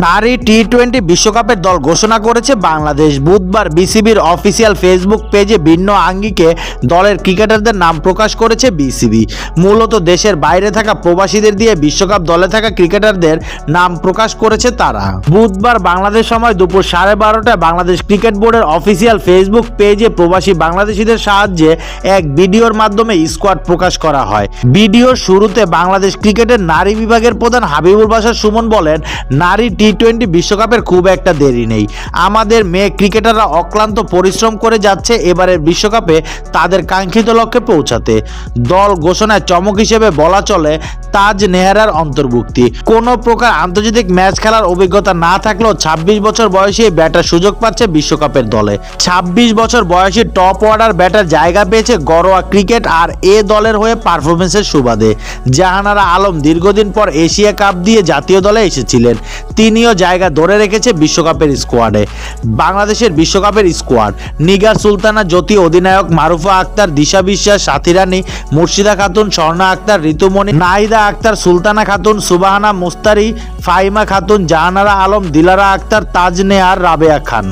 নারী টি-20 বিশ্বকাপের দল ঘোষণা করেছে বাংলাদেশ। বুধবার বিসিবির অফিসিয়াল ফেসবুক পেজে ভিন্ন আঙ্গিকে দলের ক্রিকেটারদের নাম প্রকাশ করেছে বিসিবি। মূলত দেশের বাইরে থাকা প্রবাসীদের দিয়ে বিশ্বকাপ দলে থাকা ক্রিকেটারদের নাম প্রকাশ করেছে তারা। বুধবার বাংলাদেশ সময় দুপুর 12:30টায় বাংলাদেশ ক্রিকেট বোর্ডের অফিসিয়াল ফেসবুক পেজে প্রবাসী বাংলাদেশিদের সাহায্যে এক ভিডিওর মাধ্যমে স্কোয়াড প্রকাশ করা হয়। ভিডিওর শুরুতে বাংলাদেশ ক্রিকেটের নারী বিভাগের প্রধান হাবিবুল বাশার সুমন বলেন, নারী টি-20 বিশ্বকাপের খুব একটা দেরি নেই। আমাদের মেয়ে ক্রিকেটাররা অক্লান্ত পরিশ্রম করে যাচ্ছে এবারের বিশ্বকাপে তাদের কাঙ্ক্ষিত লক্ষ্যে পৌঁছাতে। দল ঘোষণায় চমক হিসেবে বলা চলে তাজ নেহরার অন্তর্ভুক্তি। কোনো প্রকার আন্তর্জাতিক ম্যাচ খেলার অভিজ্ঞতা না থাকলেও 26 বছর বয়সী এই ব্যাটার সুযোগ পাচ্ছে বিশ্বকাপের দলে। 26 বছর বয়সী টপ অর্ডার ব্যাটার জায়গা পেয়েছে ঘরোয়া ক্রিকেট আর এ দলের হয়ে পারফরমেন্সের সুবাদে। জাহানারা আলম দীর্ঘদিন পর এশিয়া কাপ দিয়ে জাতীয় দলে এসেছিলেন, তিনিও জায়গা ধরে রেখেছে বিশ্বকাপের স্কোয়াডে। বাংলাদেশের বিশ্বকাপের স্কোয়াড: নিগার সুলতানা জ্যোতি অধিনায়ক, মারুফা আক্তার, দিশা বিশ্বাস, সাথী রানী, মুর্শিদা খাতুন, স্বর্ণা আক্তার, ঋতুমণি, নাহিদা আক্তার, সুলতানা খাতুন, সুবাহানা মুস্তারি, ফাহিমা খাতুন, জাহানারা আলম, দিলারা আক্তার, তাজ নেহার, রাবেয়া খান।